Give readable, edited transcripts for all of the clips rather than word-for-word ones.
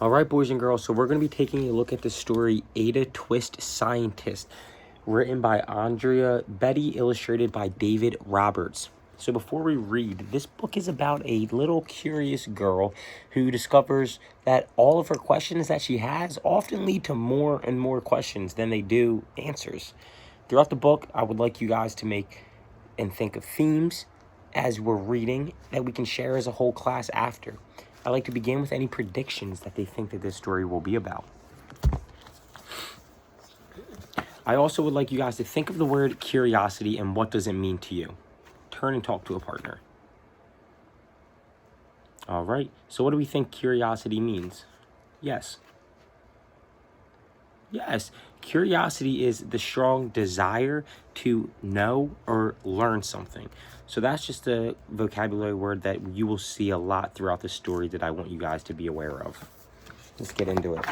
All right, boys and girls, so we're going to be taking a look at the story Ada Twist Scientist, written by Andrea Betty, illustrated by David Roberts. So before we read, this book is about a little curious girl who discovers that all of her questions that she has often lead to more and more questions than they do answers. Throughout the book, I would like you guys to make and think of themes as we're reading that we can share as a whole class after. I'd like to begin with any predictions that they think that this story will be about. I also would like you guys to think of the word curiosity and what does it mean to you. Turn and talk to a partner. All right, so what do we think curiosity means? Yes. Yes, curiosity is the strong desire to know or learn something. So that's just a vocabulary word that you will see a lot throughout the story that I want you guys to be aware of. Let's get into it.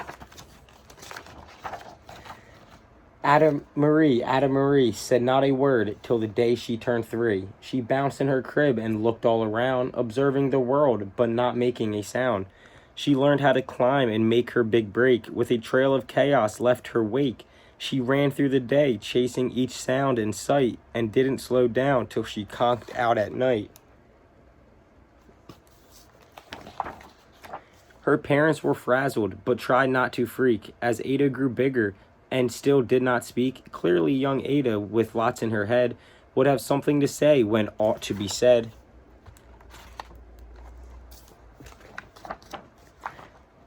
Ada Marie said not a word till the day she turned 3. She bounced in her crib and looked all around, observing the world, but not making a sound. She learned how to climb and make her big break. With a trail of chaos left her wake, she ran through the day, chasing each sound in sight, and didn't slow down till she conked out at night. Her parents were frazzled, but tried not to freak, as Ada grew bigger and still did not speak. Clearly young Ada, with lots in her head, would have something to say when ought to be said.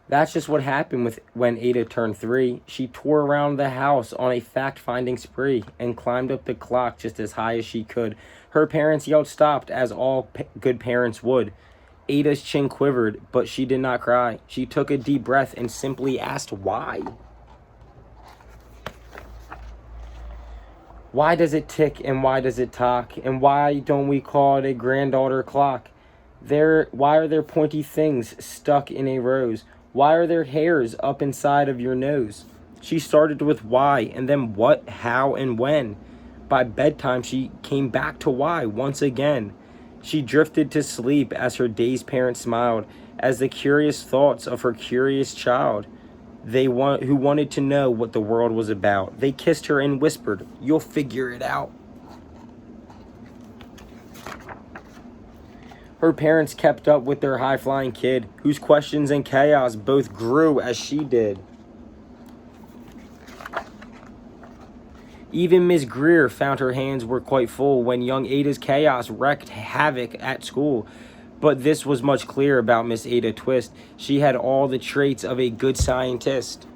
That's just what happened when Ada turned 3. She tore around the house on a fact-finding spree and climbed up the clock just as high as she could. Her parents yelled stopped, as all good parents would. Ada's chin quivered, but she did not cry. She took a deep breath and simply asked why. Why does it tick and why does it talk? And why don't we call it a granddaughter clock? Why are there pointy things stuck in a rose? Why are there hairs up inside of your nose? She started with why, and then what, how, and when. By bedtime, she came back to why once again. She drifted to sleep as her dazed parents smiled, as the curious thoughts of her curious child, who wanted to know what the world was about. They kissed her and whispered, "You'll figure it out." Her parents kept up with their high-flying kid, whose questions and chaos both grew as she did. Even Miss Greer found her hands were quite full when young Ada's chaos wreaked havoc at school. But this was much clearer about Miss Ada Twist. She had all the traits of a good scientist.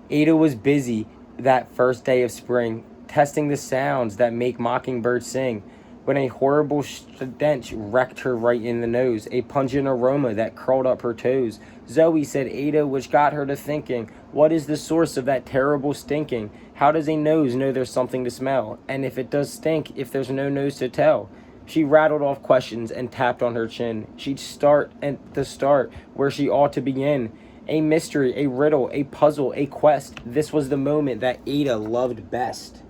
Ada was busy that first day of spring, testing the sounds that make mockingbirds sing, when a horrible stench wrecked her right in the nose, a pungent aroma that curled up her toes. "Zoe," said Ada, which got her to thinking, "what is the source of that terrible stinking? How does a nose know there's something to smell? And if it does stink, if there's no nose to tell?" She rattled off questions and tapped on her chin. She'd start at the start, where she ought to begin. A mystery, a riddle, a puzzle, a quest. This was the moment that Ada loved best.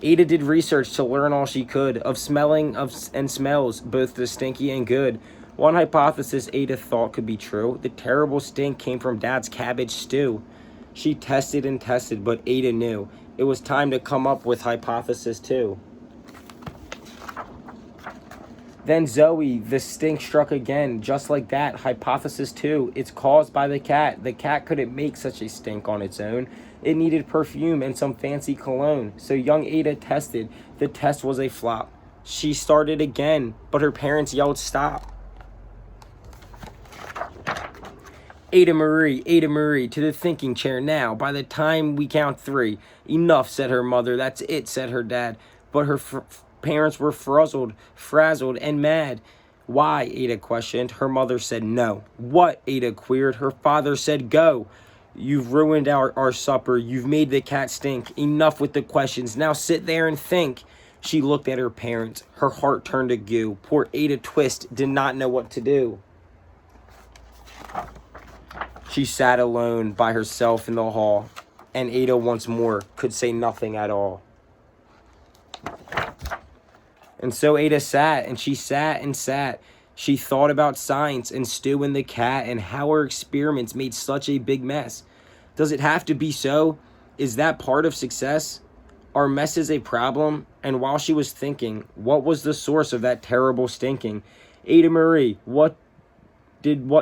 Ada did research to learn all she could of smelling and smells, both the stinky and good. One hypothesis Ada thought could be true. The terrible stink came from Dad's cabbage stew. She tested and tested, but Ada knew it was time to come up with hypothesis 2. Then Zoe, the stink struck again, just like that. Hypothesis 2, it's caused by the cat. The cat couldn't make such a stink on its own. It needed perfume and some fancy cologne. So young Ada tested. The test was a flop. She started again, but her parents yelled stop. Ada Marie, to the thinking chair now. By the time we count 3. Enough, said her mother. That's it, said her dad. But her parents were frazzled, and mad. Why? Ada questioned. Her mother said no. What? Ada queried. Her father said go. You've ruined our supper. You've made the cat stink. Enough with the questions. Now sit there and think. She looked at her parents. Her heart turned to goo. Poor Ada Twist did not know what to do. She sat alone by herself in the hall, and Ada once more could say nothing at all. And so Ada sat, and she sat and sat. She thought about science and Stu and the cat and how her experiments made such a big mess. Does it have to be so? Is that part of success? Are messes a problem? And while she was thinking, what was the source of that terrible stinking? Ada Marie, what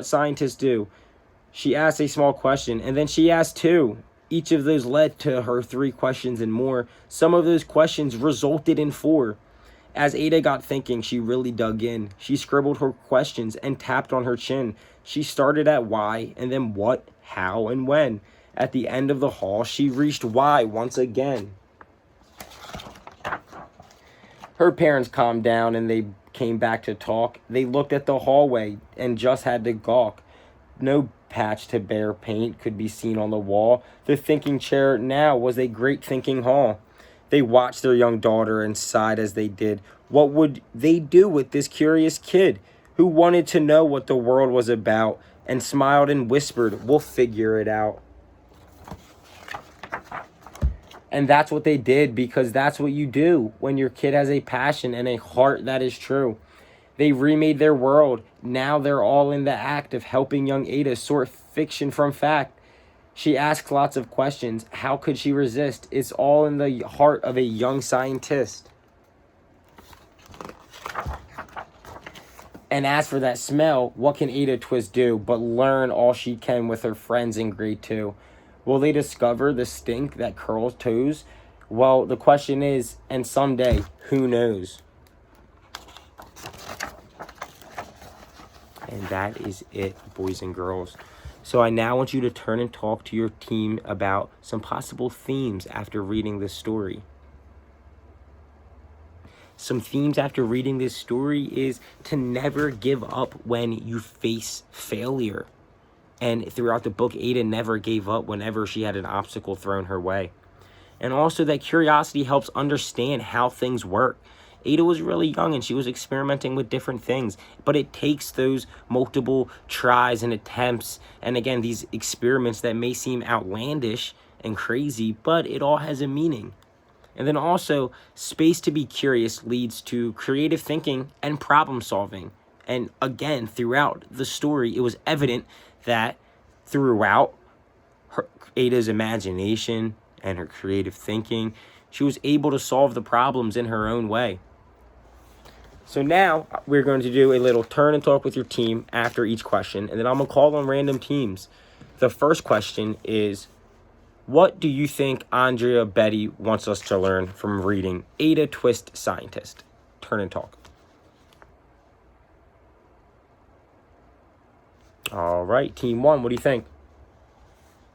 scientists do? She asked a small question, and then she asked two. Each of those led to her 3 questions and more. Some of those questions resulted in 4. As Ada got thinking, she really dug in. She scribbled her questions and tapped on her chin. She started at why, and then what, how, and when. At the end of the hall, she reached why once again. Her parents calmed down and they came back to talk. They looked at the hallway and just had to gawk. No patch to bare paint could be seen on the wall. The thinking chair now was a great thinking hall. They watched their young daughter and sighed as they did. What would they do with this curious kid who wanted to know what the world was about and smiled and whispered, "We'll figure it out." And that's what they did, because that's what you do when your kid has a passion and a heart that is true. They remade their world. Now they're all in the act of helping young Ada sort fiction from fact. She asks lots of questions. How could she resist? It's all in the heart of a young scientist. And as for that smell, what can Ada Twist do but learn all she can with her friends in grade 2? Will they discover the stink that curls toes? Well, the question is, and someday, who knows? And that is it, boys and girls. So I now want you to turn and talk to your team about some possible themes after reading this story. Some themes after reading this story is to never give up when you face failure. And throughout the book, Ada never gave up whenever she had an obstacle thrown her way. And also that curiosity helps understand how things work. Ada was really young and she was experimenting with different things, but it takes those multiple tries and attempts, and again, these experiments that may seem outlandish and crazy, but it all has a meaning. And then also, space to be curious leads to creative thinking and problem solving. And again, throughout the story, it was evident that throughout Ada's imagination and her creative thinking, she was able to solve the problems in her own way. So now we're going to do a little turn and talk with your team after each question, and then I'm going to call on random teams. The first question is, what do you think Andrea Betty wants us to learn from reading Ada Twist Scientist? Turn and talk. All right, team 1, what do you think?